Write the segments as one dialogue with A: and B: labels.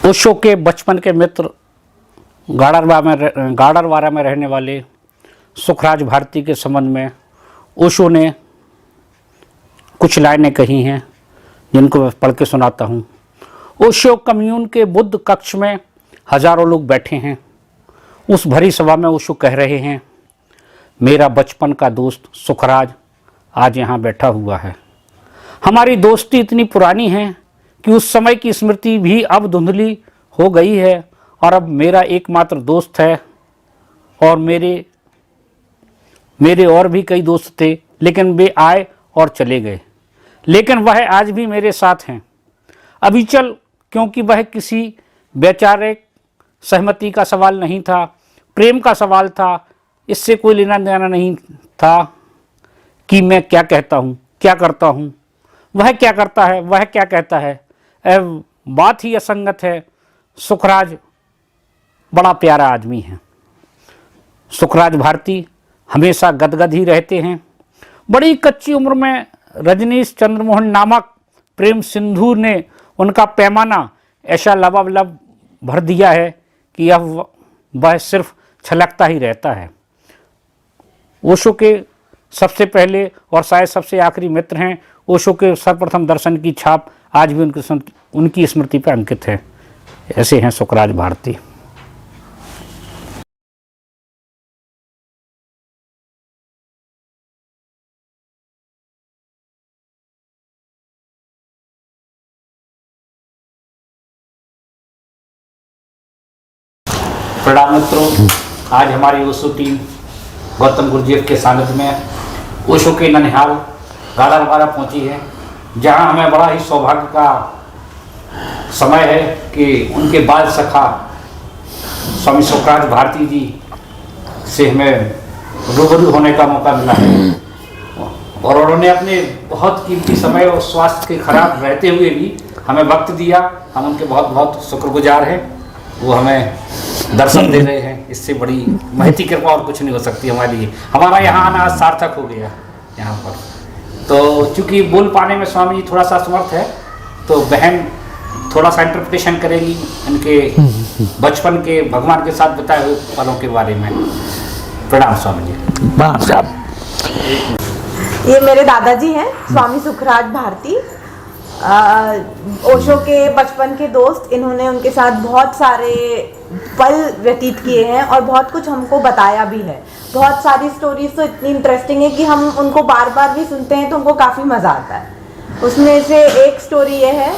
A: ओशो के बचपन के मित्र गाडरवारा में रहने वाले सुखराज भारती के संबंध में ओशो ने कुछ लाइनें कही हैं जिनको मैं पढ़ के सुनाता हूँ। ओशो कम्यून के बुद्ध कक्ष में हजारों लोग बैठे हैं। उस भरी सभा में ओशो कह रहे हैं, मेरा बचपन का दोस्त सुखराज आज यहाँ बैठा हुआ है। हमारी दोस्ती इतनी पुरानी है कि उस समय की स्मृति भी अब धुंधली हो गई है और अब मेरा एकमात्र दोस्त है। और मेरे और भी कई दोस्त थे, लेकिन वे आए और चले गए, लेकिन वह आज भी मेरे साथ हैं। अविचल, क्योंकि वह किसी वैचारिक सहमति का सवाल नहीं था, प्रेम का सवाल था। इससे कोई लेना देना नहीं था कि मैं क्या कहता हूँ, क्या करता हूँ, वह क्या करता है, वह क्या कहता है। बात ही असंगत है। सुखराज बड़ा प्यारा आदमी है। सुखराज भारती हमेशा गदगद ही रहते हैं। बड़ी कच्ची उम्र में रजनीश चंद्रमोहन नामक प्रेम सिंधु ने उनका पैमाना ऐसा लबालब भर दिया है कि अब वह सिर्फ छलकता ही रहता है। ओशो के सबसे पहले और शायद सबसे आखिरी मित्र हैं। ओशो के सर्वप्रथम दर्शन की छाप आज भी उनकी स्मृति पर अंकित है। ऐसे हैं सुखराज भारती। प्रणाम मित्रों, आज हमारी ओशो टीम गौतम गुरुजीएफ के सानिध्य में ओशो के ननिहाल गाडरवारा पहुंची है, जहां हमें बड़ा ही सौभाग्य का समय है कि उनके बाल सखा स्वामी सुखराज भारती जी से हमें रूबरू होने का मौका मिला है। और उन्होंने अपने बहुत कीमती समय और स्वास्थ्य के खराब रहते हुए भी हमें वक्त दिया। हम उनके बहुत बहुत शुक्रगुजार हैं। वो हमें दर्शन दे रहे हैं। इससे बड़ी महती कृपा और कुछ नहीं हो सकती हमारे लिए। हमारा यहाँ आना आज सार्थक हो गया यहाँ पर। तो चूँकि बोल पाने में स्वामी जी थोड़ा सा असमर्थ है, तो बहन थोड़ा सा इंटरप्रिटेशन करेगी इनके बचपन के भगवान के साथ बताए हुए पलों के बारे में। प्रणाम स्वामी जी।
B: ये मेरे दादाजी हैं, स्वामी सुखराज भारती, ओशो के बचपन के दोस्त। इन्होंने उनके साथ बहुत सारे पल व्यतीत किए हैं और बहुत कुछ हमको बताया भी है। बहुत सारी स्टोरीज तो इतनी इंटरेस्टिंग है कि हम उनको बार बार भी सुनते हैं तो उनको काफ़ी मज़ा आता है। उसमें से एक स्टोरी ये है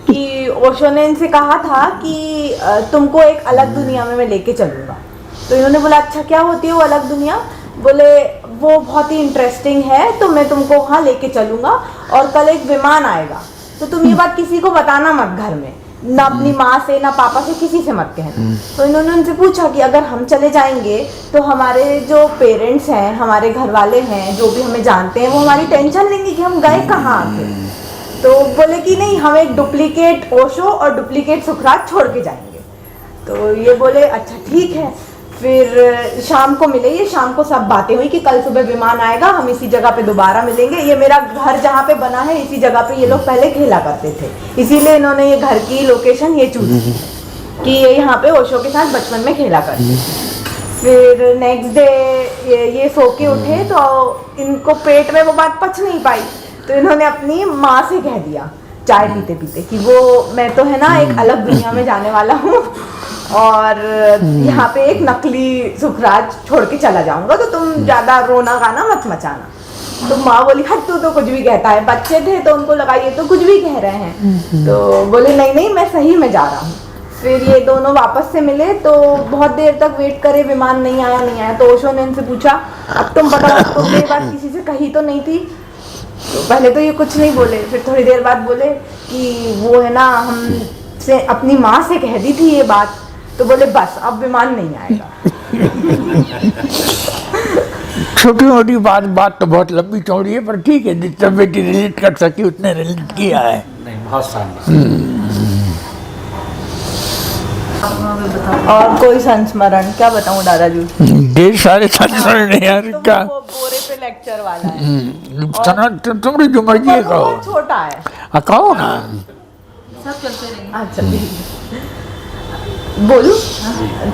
B: कि ओशो ने इनसे कहा था कि तुमको एक अलग दुनिया में मैं लेके चलूँगा। तो इन्होंने बोला, अच्छा क्या होती है वो अलग दुनिया? बोले, वो बहुत ही इंटरेस्टिंग है, तो मैं तुमको वहाँ लेके चलूँगा और कल एक विमान आएगा, तो तुम ये बात किसी को बताना मत घर में, ना अपनी माँ से ना पापा से, किसी से मत कहना। तो इन्होंने उनसे पूछा कि अगर हम चले जाएंगे तो हमारे जो पेरेंट्स हैं, हमारे घर वाले हैं, जो भी हमें जानते हैं, वो हमारी टेंशन लेंगे कि हम गए कहाँ आके। तो बोले कि नहीं, हम एक डुप्लीकेट ओशो और डुप्लीकेट सुखराज छोड़ के जाएंगे। तो ये बोले, अच्छा ठीक है। फिर शाम को मिले, ये शाम को सब बातें हुई कि कल सुबह विमान आएगा, हम इसी जगह पे दोबारा मिलेंगे। ये मेरा घर जहाँ पे बना है, इसी जगह पे ये लोग पहले खेला करते थे, इसीलिए इन्होंने ये घर की लोकेशन ये चूज की कि ये यहाँ पे ओशो के साथ बचपन में खेला करते। फिर नेक्स्ट डे ये सो के उठे तो इनको पेट में वो बात पच नहीं पाई, तो इन्होंने अपनी माँ से कह दिया चाय पीते पीते कि वो मैं तो है ना एक अलग दुनिया में जाने वाला हूँ और यहाँ पे एक नकली सुखराज छोड़ के चला जाऊंगा, तो तुम ज्यादा रोना गाना मत मचाना। तो माँ बोली, हट तू तो कुछ भी कहता है। बच्चे थे तो उनको लगा ये तो कुछ भी कह रहे हैं। तो बोले, नहीं नहीं, मैं सही में जा रहा हूँ। फिर ये दोनों वापस से मिले तो बहुत देर तक वेट करे, विमान नहीं आया। तो ओशो ने इनसे पूछा, अब तुम बताओ, तुमने ये बात किसी से कही तो नहीं थी? तो पहले तो ये कुछ नहीं बोले, फिर थोड़ी देर बाद बोले कि वो है ना, हमसे अपनी माँ से कह दी थी ये बात। तो बोले, बस अब विमान नहीं आएगा।
C: छोटी मोटी बात तो बहुत लंबी चौड़ी है, पर ठीक है, जितना बेटी रिलेट कर सकी उतने रिलेट किया है।
A: नहीं, बहुत शानदार।
B: और कोई संस्मरण क्या बताऊं दादाजी?
C: ढेर सारे संस्मरण है यार। क्या
B: वो बोरे पे लेक्चर वाला है।
C: तुम्हारी जो मर्जी है कहो।
B: छोटा है,
C: कहो ना।
B: सब चलते रहेंगे। अच्छा ठीक है। बोलूं?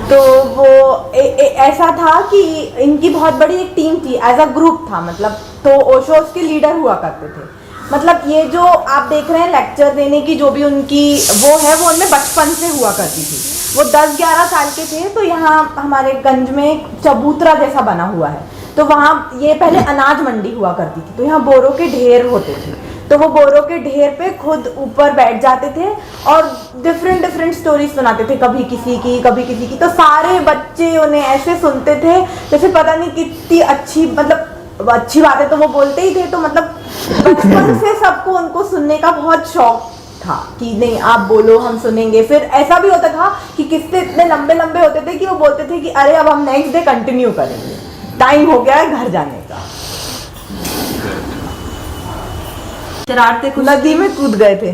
B: तो वो ऐसा था कि इनकी बहुत बड़ी एक टीम थी, एज अ ग्रुप था मतलब। तो ओशो उसके लीडर हुआ करते थे। मतलब ये जो आप देख रहे हैं लेक्चर देने की जो भी उनकी वो है, वो उनमें बचपन से हुआ करती थी। वो 10-11 साल के थे तो यहाँ हमारे गंज में एक चबूतरा जैसा बना हुआ है, तो वहाँ ये पहले अनाज मंडी हुआ करती थी, तो यहाँ बोरों के ढेर होते थे। तो वो बोरों के ढेर पे खुद ऊपर बैठ जाते थे और डिफरेंट स्टोरीज सुनाते थे, कभी किसी की कभी किसी की। तो सारे बच्चे उन्हें ऐसे सुनते थे जैसे पता नहीं कितनी अच्छी, मतलब अच्छी बातें तो वो बोलते ही थे। तो मतलब बचपन से सबको उनको सुनने का बहुत शौक था कि नहीं आप बोलो हम सुनेंगे। फिर ऐसा भी होता था कि किस्से इतने लंबे लंबे होते थे कि वो बोलते थे कि अरे अब हम नेक्स्ट डे कंटिन्यू करेंगे, टाइम हो गया है घर जाने का। शरारते नदी में कूद गए थे।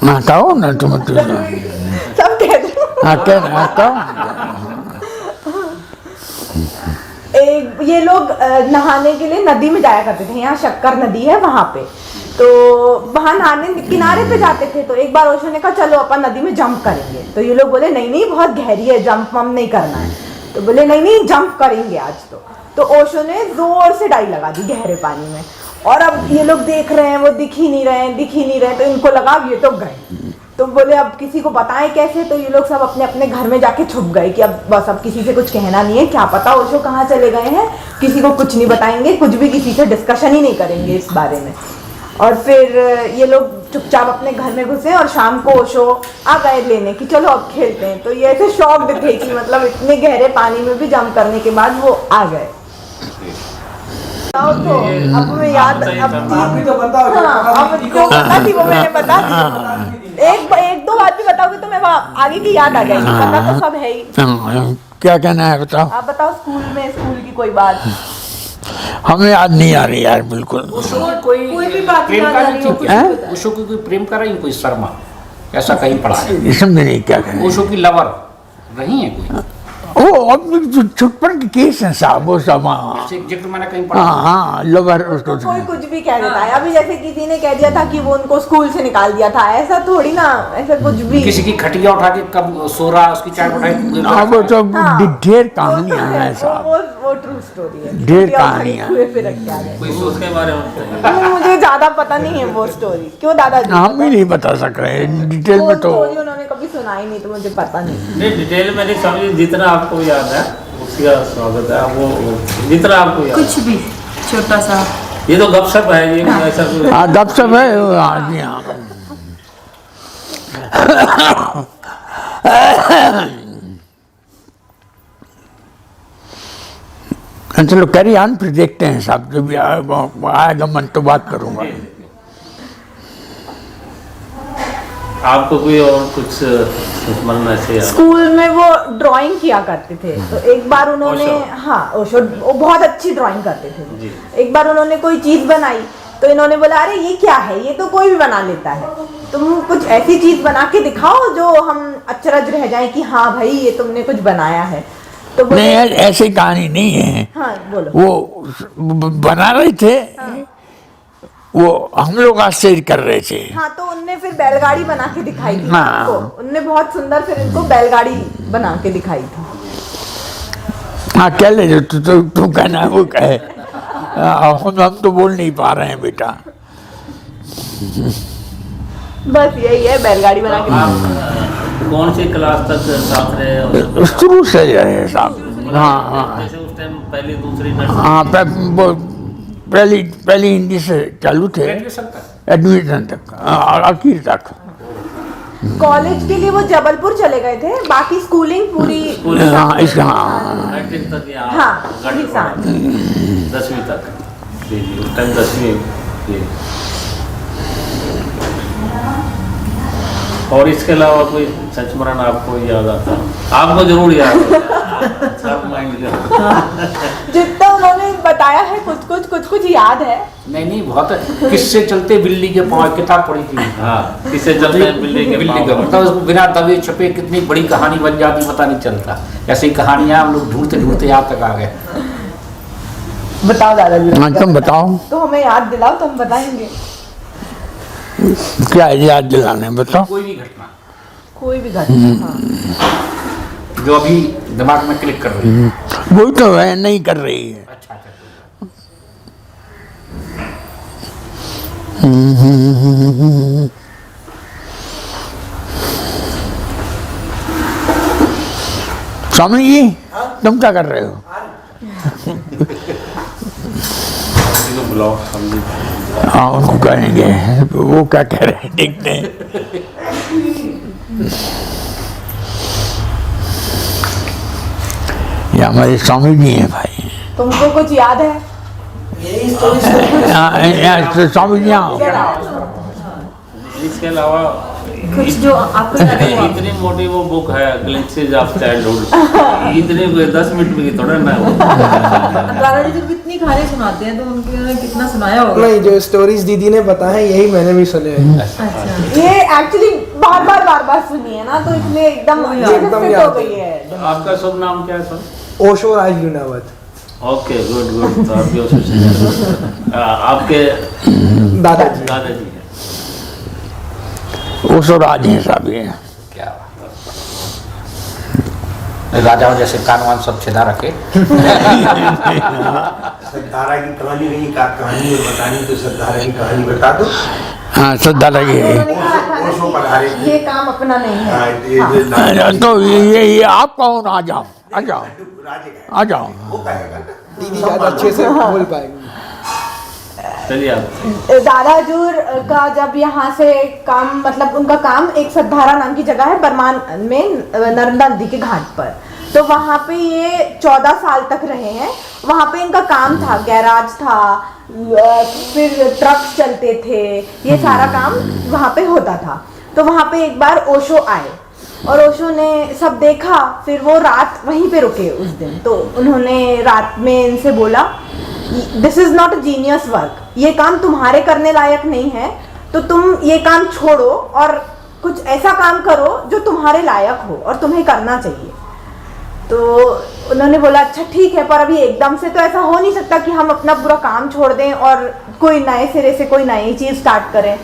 C: हाँ कहो ना तुम
B: सब कहते ये लोग नहाने के लिए नदी में जाया करते थे। यहाँ शक्कर नदी है वहां पे, तो वहां नहाने किनारे पे जाते थे। तो एक बार ओशो ने कहा चलो अपन नदी में जंप करेंगे। तो ये लोग बोले नहीं नहीं बहुत गहरी है, जंप वम नहीं करना है। तो बोले नहीं नहीं जंप करेंगे आज। तो ओशो ने जोर से डाई लगा दी गहरे पानी में। और अब ये लोग देख रहे हैं वो दिख ही नहीं रहे, तो इनको लगा ये तो गए। तो बोले अब किसी को बताएं कैसे। तो ये लोग सब अपने अपने घर में जाके छुप गए कि अब बस अब किसी से कुछ कहना नहीं है, क्या पता ओशो कहाँ चले गए हैं, किसी को कुछ नहीं बताएंगे, कुछ भी किसी से डिस्कशन ही नहीं करेंगे इस बारे में। और फिर ये लोग चुपचाप अपने घर में घुसे और शाम को ओशो आ गए लेने की चलो अब खेलते हैं। तो ये ऐसे शॉक्ड थे कि मतलब इतने गहरे पानी में भी जंप करने के बाद वो आ गए। तो अब मैं याद अब जो पता थी वो मैंने बता दी। एक दो बात भी बताओगे तो मैं आगे की याद आ जाएगी, पता तो सब है ही।
C: क्या कहना है बताओ?
B: आप बताओ स्कूल की कोई बात।
C: हमें याद नहीं आ रही यार बिल्कुल।
A: कोई भी बात प्रेम का नहीं, ओशो की कोई प्रेम कर रही कोई शर्मा ऐसा कहीं पड़ा है?
C: समझे नहीं क्या कहें।
A: ओशो की लवर रही है कोई?
C: ओ अब छुटपन के केस हैं साहब वो सब।
A: जिक्र मैंने कहीं पढ़ा।
C: हाँ लवर उसको
B: कोई कुछ भी कह देता है। अभी जैसे किसी ने कह दिया था कि वो उनको स्कूल से निकाल दिया था, ऐसा थोड़ी ना, ऐसा कुछ भी।
A: किसी की खटिया उठा के कब सो रहा उसकी चाय उठाई।
C: वो तो ढेर कहानियां हैं साहब,
B: वो ट्रू स्टोरी है।
C: ढेर कहानियां।
B: मुझे ज्यादा पता नहीं है वो स्टोरी। क्यों दादाजी?
C: हम भी नहीं बता सक रहे डिटेल में। तो
B: उन्होंने कभी सुनाई नहीं तो मुझे पता नहीं।
D: डिटेल में नहीं समझे, जितना आपको याद है उसका स्वागत है। वो जितना आपको याद
E: कुछ भी छोटा सा,
D: ये तो गपशप है, ये ऐसा कुछ।
C: हाँ गपशप है। हाँ जी हाँ। चलो कैरी ऑन, फिर देखते हैं साहब जब भी आएगा मन तो बात करूंगा।
D: आपको कोई और कुछ स्मरण ऐसे याद?
B: स्कूल में वो ड्राइंग किया करते थे। तो एक बार उन्होंने ओशो वो बहुत अच्छी ड्राइंग करते थे। एक बार उन्होंने कोई चीज बनाई तो इन्होंने बोला अरे ये क्या है, ये तो कोई भी बना लेता है, तुम कुछ ऐसी चीज बना के दिखाओ जो हम अचरज रह जाए कि हाँ भाई ये तुमने कुछ बनाया है। तो
C: नहीं ऐसी कहानी नहीं है।
B: हाँ बोलो।
C: वो बना रहे थे। हाँ। वो हम लोग आश्चर्य कर रहे थे।
B: हाँ तो उनने फिर बैलगाड़ी बना के दिखाई थी।
C: हाँ।
B: उनने बहुत सुंदर फिर इनको बैलगाड़ी बना के दिखाई थी।
C: हाँ क्या ले जो तू कहना है वो कहे। हम तो बोल नहीं पा रहे हैं बेटा।
B: बस यही है, बैलगाड़ी बना के।
D: कौन सी क्लास तक साथ रहे?
C: शुरू से रहे साहब। हाँ हाँ
D: जैसे उस टाइम पहली दूसरी
C: हाँ पहली हिंदी से चालू थे, एडमिशन तक और आखिर तक।
B: कॉलेज के लिए वो जबलपुर चले गए थे, बाकी स्कूलिंग पूरी
C: हाँ इसका
D: मैट्रिक तक या
B: हाँ
D: 10वीं तक। उस टाइम 10वीं। और इसके अलावा कोई संस्मरण आपको याद आता? आपको जरूर याद होता।
B: जितना उन्होंने बताया है कुछ याद है।
A: नहीं बहुत किससे चलते बिल्ली के पाँव किताब पढ़ी थी।
D: हाँ किससे चलते बिल्ली के
A: मतलब उसको बिना दबे छुपे कितनी बड़ी कहानी बन जाती पता नहीं चलता। ऐसी कहानियां हम लोग ढूंढते ढूंढते यहाँ तक आ गए।
B: बताओ दादाजी।
C: तुम बताओ।
B: तो हमें याद दिलाओ तो हम बताएंगे।
C: क्या याद दिलाने बताओ।
A: कोई भी घटना।
B: हाँ।
A: जो अभी दिमाग में क्लिक कर रही है।
C: वही तो है, नहीं कर रही है।
A: अच्छा अच्छा।
C: स्वामी जी तुम क्या कर रहे हो?
D: इनको बुलाओ समझी।
C: हाँ उनको कहेंगे, वो क्या कह रहे हैं देखते हैं। ये हमारे स्वामी जी हैं भाई।
B: तुमको कुछ याद है?
C: यहाँ स्वामी जी आओ।
D: इसके अलावा
B: कुछ जो आपको याद है?
D: इतनी मोटी वो बुक है ग्लिम्पसेस ऑफ चाइल्डहुड, इतने 10 मिनट में थोड़ा ना हो।
E: दादाजी जब इतनी कहानी सुनाते हैं तो उन्होंने कितना सुनाया होगा।
F: नहीं, जो स्टोरीज दीदी ने बताए यही मैंने भी सुने हैं।
E: अच्छा,
B: ये एक्चुअली बार बार सुनी है ना, तो इसलिए एकदम
F: एकदम
B: fit
F: याद
B: हो गई है।
D: आपका शुभ नाम क्या है sir?
F: Osho Raj Lunawat.
D: Okay good. तो आप भी उसी से आपके
F: दादाजी
D: दादाजी हैं।
C: वो सो राज हैं साहब ये।
A: क्या राजाओं जैसे कान वान सब छिदा रखे।
G: सरदारा की कहानी नहीं, का कहानी और बतानी तो सरदारा की कहानी बता दो।
C: हाँ श्रद्धा लगी।
B: उन्होंने कहा था ना
G: ओशो पधारे
B: कि
G: थे।
B: ये काम अपना नहीं है।
G: हाँ, ये
C: तो ये आप कौन? आ जाओ आ जाओ
G: राजे का
C: आ जाओ।
G: वो कहेगा ना।
F: दीदी ज्यादा अच्छे से बोल पाएंगे।
D: चलिए आप
B: दादाजूर का जब यहाँ से काम, मतलब उनका काम एक सद्धारा नाम की जगह है बर्मान में, नर्मदा नदी के घाट पर। तो वहाँ पे ये 14 साल तक रहे हैं। वहाँ पे इनका काम था, गैराज था, फिर ट्रक्स चलते थे, ये सारा काम वहाँ पे होता था। तो वहाँ पे एक बार ओशो आए और ओशो ने सब देखा, फिर वो रात वहीं पे रुके उस दिन। तो उन्होंने रात में इनसे बोला, this is not a genius work, ये काम तुम्हारे करने लायक नहीं है, तो तुम ये काम छोड़ो और कुछ ऐसा काम करो जो तुम्हारे लायक हो और तुम्हें करना चाहिए। तो उन्होंने बोला अच्छा ठीक है, पर अभी एकदम से तो ऐसा हो नहीं सकता कि हम अपना पूरा काम छोड़ दें और कोई नए सिरे से कोई नई चीज स्टार्ट करें।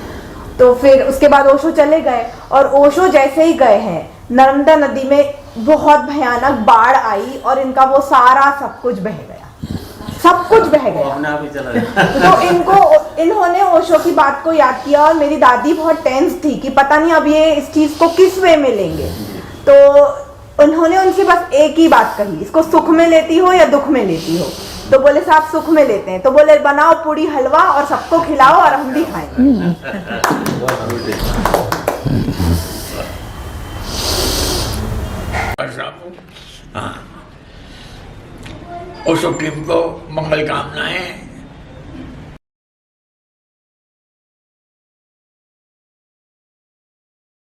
B: तो फिर उसके बाद ओशो चले गए, और ओशो जैसे ही गए हैं नर्मदा नदी में बहुत भयानक बाढ़ आई और इनका वो सारा सब कुछ बह गया, सब कुछ बह गया।
D: अपने आप ही चला गया।
B: तो इन्होंने ओशो की बात को याद किया, और मेरी दादी बहुत टेंस थी कि पता नहीं अब ये इस चीज को किस वे में लेंगे। तो उन्होंने उनसे बस एक ही बात कही, इसको सुख में लेती हो या दुख में लेती हो? तो बोले साहब सुख में लेते हैं। तो बोले बनाओ पूड़ी हलवा और सबको खिलाओ और हम भी खाएंगे।
C: हाँ ओशो टीम को मंगल कामनाएं।